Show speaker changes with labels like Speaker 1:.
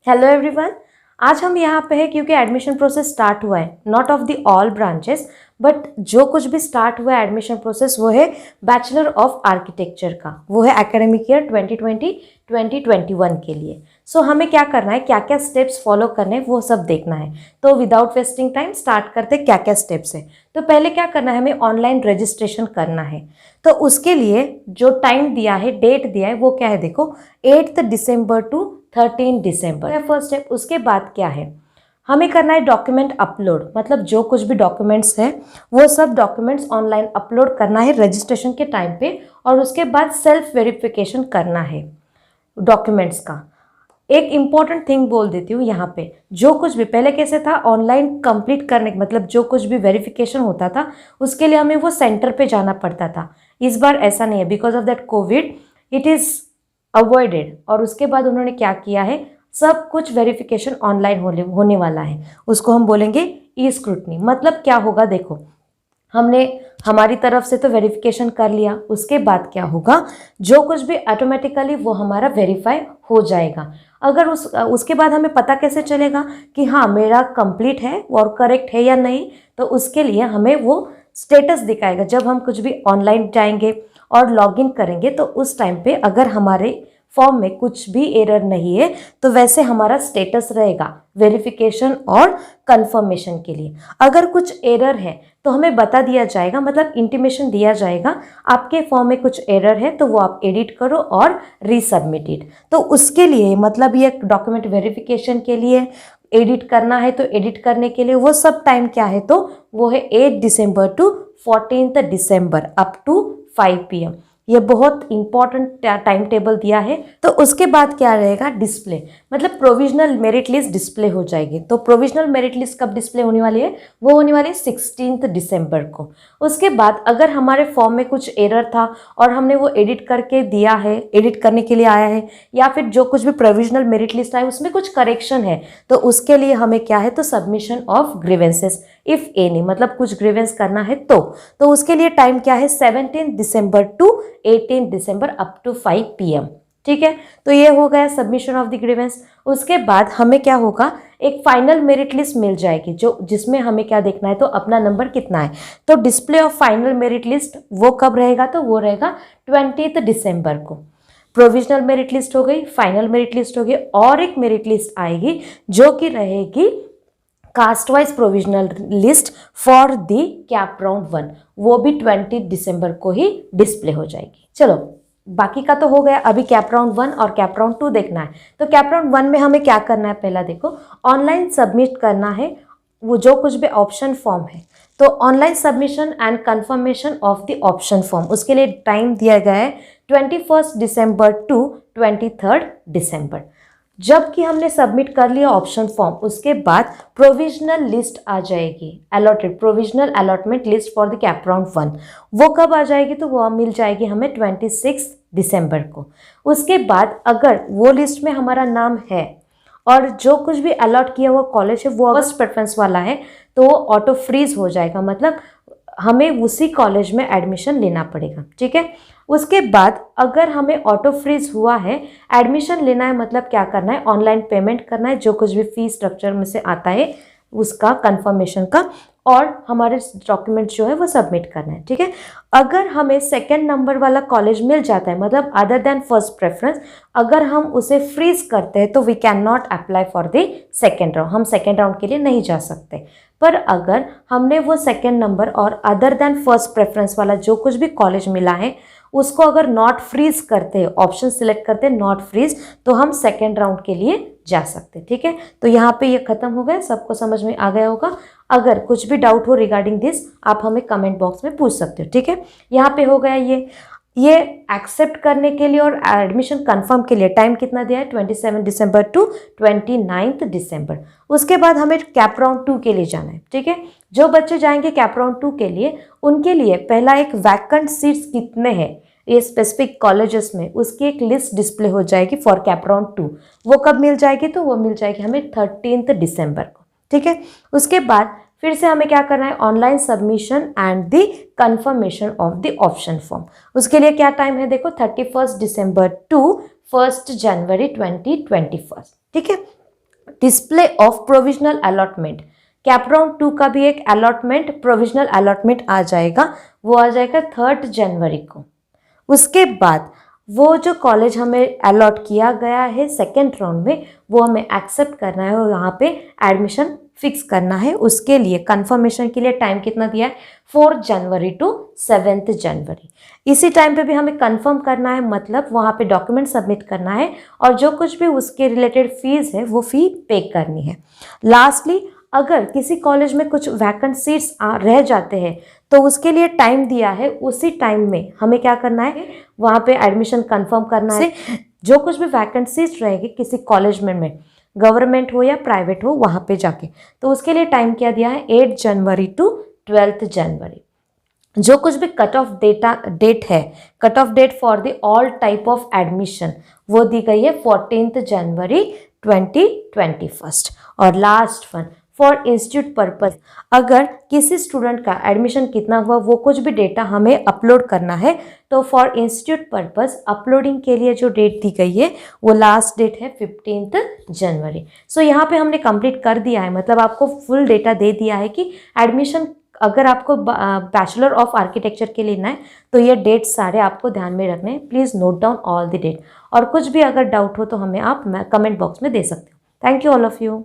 Speaker 1: Hello everyone. आज हम यहाँ पे हैं क्योंकि एडमिशन प्रोसेस स्टार्ट हुआ है, not of the all branches but जो कुछ भी स्टार्ट हुआ है एडमिशन प्रोसेस वो है बैचलर ऑफ आर्किटेक्चर का, वो है एकेडमिक ईयर 2020-2021 के लिए। सो हमें क्या करना है, क्या क्या स्टेप्स फॉलो करने हैं वो सब देखना है। तो विदाउट वेस्टिंग टाइम स्टार्ट करते क्या क्या स्टेप्स है। तो पहले क्या करना है, हमें ऑनलाइन रजिस्ट्रेशन करना है। तो उसके लिए जो टाइम दिया है, डेट दिया है, वो क्या है देखो, 8 December to 13 December first step. उसके बाद क्या है, हमें करना है डॉक्यूमेंट अपलोड, मतलब जो कुछ भी डॉक्यूमेंट्स है वो सब डॉक्यूमेंट्स ऑनलाइन अपलोड करना है रजिस्ट्रेशन के टाइम पे। और उसके बाद सेल्फ वेरिफिकेशन करना है डॉक्यूमेंट्स का। एक इम्पॉर्टेंट थिंग बोल देती हूँ यहाँ पे, जो कुछ भी पहले कैसे था ऑनलाइन कंप्लीट करने का मतलब जो कुछ भी वेरिफिकेशन होता था उसके लिए हमें वो सेंटर पे जाना पड़ता था। इस बार ऐसा नहीं है, because of that Covid it is avoided. और उसके बाद उन्होंने क्या किया है, सब कुछ वेरिफिकेशन ऑनलाइन होने वाला है। उसको हम बोलेंगे ई स्क्रूटनी। मतलब क्या होगा देखो, हमने हमारी तरफ से तो वेरिफिकेशन कर लिया, उसके बाद क्या होगा, जो कुछ भी ऑटोमेटिकली वो हमारा वेरीफाई हो जाएगा। अगर उसके बाद हमें पता कैसे चलेगा कि हाँ मेरा कंप्लीट है और करेक्ट है या नहीं, तो उसके लिए हमें वो स्टेटस दिखाएगा। जब हम कुछ भी ऑनलाइन जाएंगे और लॉगिन करेंगे तो उस टाइम पे अगर हमारे फॉर्म में कुछ भी एरर नहीं है तो वैसे हमारा स्टेटस रहेगा वेरिफिकेशन और कंफर्मेशन के लिए। अगर कुछ एरर है तो हमें बता दिया जाएगा, मतलब इंटीमेशन दिया जाएगा आपके फॉर्म में कुछ एरर है तो वो आप एडिट करो और रीसबमिट इट। तो उसके लिए मतलब ये डॉक्यूमेंट वेरिफिकेशन के लिए एडिट करना है, तो एडिट करने के लिए वो सब टाइम क्या है, तो वो है 8 December to 14 December up to 5 PM। ये बहुत इंपॉर्टेंट टाइम टेबल दिया है। तो उसके बाद क्या रहेगा, डिस्प्ले, मतलब प्रोविजनल मेरिट लिस्ट डिस्प्ले हो जाएगी। तो प्रोविजनल मेरिट लिस्ट कब डिस्प्ले होने वाली है, वो होने वाली है 16 दिसंबर को। उसके बाद अगर हमारे फॉर्म में कुछ एरर था और हमने वो एडिट करके दिया है, एडिट करने के लिए आया है, या फिर जो कुछ भी प्रोविजनल मेरिट लिस्ट आया उसमें कुछ करेक्शन है, तो उसके लिए हमें क्या है, तो submission of grievances if any, मतलब कुछ ग्रीवेंस करना है तो उसके लिए टाइम क्या है, 17 December to 18 December up to 5 PM। ठीक है, तो ये हो गया सबमिशन ऑफ द ग्रीवेंस। उसके बाद हमें क्या होगा, एक फाइनल मेरिट लिस्ट मिल जाएगी जो जिसमें हमें क्या देखना है, तो अपना नंबर कितना है। तो display of final merit list वो कब रहेगा, तो वो रहेगा 20 दिसंबर को। प्रोविजनल मेरिट लिस्ट हो गई, फाइनल मेरिट लिस्ट हो गई, और एक मेरिट लिस्ट आएगी जो कि रहेगी caste wise provisional list for the cap round 1, वो भी 20 दिसंबर को ही डिस्प्ले हो जाएगी। चलो बाकी का तो हो गया, अभी कैप राउंड 1 और कैप राउंड 2 देखना है। तो कैप राउंड 1 में हमें क्या करना है, पहला देखो ऑनलाइन सबमिट करना है वो जो कुछ भी ऑप्शन फॉर्म है। तो online submission and confirmation of the option form, उसके लिए टाइम दिया गया है 21 दिसंबर टू 23 दिसंबर। जबकि हमने सबमिट कर लिया ऑप्शन फॉर्म, उसके बाद प्रोविजनल लिस्ट आ जाएगी, allotted provisional allotment list for the cap round 1। वो कब आ जाएगी, तो वो मिल जाएगी हमें 26 दिसंबर को। उसके बाद अगर वो लिस्ट में हमारा नाम है और जो कुछ भी अलॉट किया हुआ कॉलेज है वो फर्स्ट प्रेफरेंस वाला है, तो वो ऑटो फ्रीज हो जाएगा, मतलब हमें उसी कॉलेज में एडमिशन लेना पड़ेगा। ठीक है, उसके बाद अगर हमें ऑटो फ्रीज हुआ है, एडमिशन लेना है, मतलब क्या करना है, ऑनलाइन पेमेंट करना है, जो कुछ भी फीस स्ट्रक्चर में से आता है उसका कंफर्मेशन का, और हमारे डॉक्यूमेंट जो है वो सबमिट करना है। ठीक है, अगर हमें सेकंड नंबर वाला कॉलेज मिल जाता है, मतलब अदर देन फर्स्ट प्रेफरेंस, अगर हम उसे फ्रीज करते हैं तो we can not apply for the second round, हम सेकेंड राउंड के लिए नहीं जा सकते। पर अगर हमने वो सेकेंड नंबर और अदर देन फर्स्ट प्रेफरेंस वाला जो कुछ भी कॉलेज मिला है उसको अगर नॉट फ्रीज करते हैं, ऑप्शन सिलेक्ट करते हैं नॉट फ्रीज, तो हम सेकेंड राउंड के लिए जा सकते हैं। ठीक है, तो यहाँ पे ये खत्म हो गया, सबको समझ में आ गया होगा। अगर कुछ भी डाउट हो रिगार्डिंग दिस आप हमें कमेंट बॉक्स में पूछ सकते हो। ठीक है, यहाँ पे हो गया ये एक्सेप्ट करने के लिए और एडमिशन कंफर्म के लिए टाइम कितना दिया है, 27 दिसंबर टू 29 दिसंबर। उसके बाद हमें कैप राउंड 2 के लिए जाना है। ठीक है, जो बच्चे जाएंगे कैप राउंड 2 के लिए, उनके लिए पहला एक वैकेंट सीट्स कितने हैं ये स्पेसिफिक कॉलेजेस में, उसकी एक लिस्ट डिस्प्ले हो जाएगी फॉर कैप राउंड 2। वो कब मिल जाएगी, तो वो मिल जाएगी हमें 13 दिसंबर को। ठीक है, उसके बाद फिर से हमें क्या करना है, online submission and the confirmation of the option form. उसके लिए क्या टाइम है देखो, 31 दिसंबर टू 1 जनवरी 2021। ठीक है, display of provisional allotment, cap round 2 का भी एक अलॉटमेंट, प्रोविजनल अलॉटमेंट आ जाएगा, वो आ जाएगा 3 जनवरी को। उसके बाद वो जो कॉलेज हमें अलॉट किया गया है सेकेंड राउंड में, वो हमें एक्सेप्ट करना है और यहाँ पे एडमिशन फिक्स करना है। उसके लिए कंफर्मेशन के लिए टाइम कितना दिया है, 4 जनवरी टू 7 जनवरी। इसी टाइम पे भी हमें कंफर्म करना है, मतलब वहाँ पे डॉक्यूमेंट सबमिट करना है और जो कुछ भी उसके रिलेटेड फीस है वो फी पे करनी है। लास्टली, अगर किसी कॉलेज में कुछ वैकेंट सीट्स रह जाते हैं तो उसके लिए टाइम दिया है, उसी टाइम में हमें क्या करना है, वहाँ पे एडमिशन कंफर्म करना है। जो कुछ भी वैकेंट सीट्स रहेगी किसी कॉलेज में गवर्नमेंट हो या प्राइवेट हो, वहाँ पे जाके, तो उसके लिए टाइम क्या दिया है, 8 जनवरी टू 12 जनवरी। जो कुछ भी कट ऑफ डेट है, cut off date for the all type of admission, वो दी गई है 14 जनवरी 2021। और last one, for institute purpose, अगर किसी स्टूडेंट का एडमिशन कितना हुआ वो कुछ भी डेटा हमें अपलोड करना है, तो फॉर इंस्टीट्यूट पर्पज अपलोडिंग के लिए जो डेट दी गई है वो लास्ट डेट है 15 जनवरी। सो यहाँ पे हमने कंप्लीट कर दिया है, मतलब आपको फुल डेटा दे दिया है कि एडमिशन अगर आपको बैचलर ऑफ आर्किटेक्चर के लिए लेना है तो ये डेट सारे आपको ध्यान में रखने हैं। Please note down all the date, और कुछ भी अगर डाउट हो तो हमें आप कमेंट बॉक्स में दे सकते हो। Thank you all of you.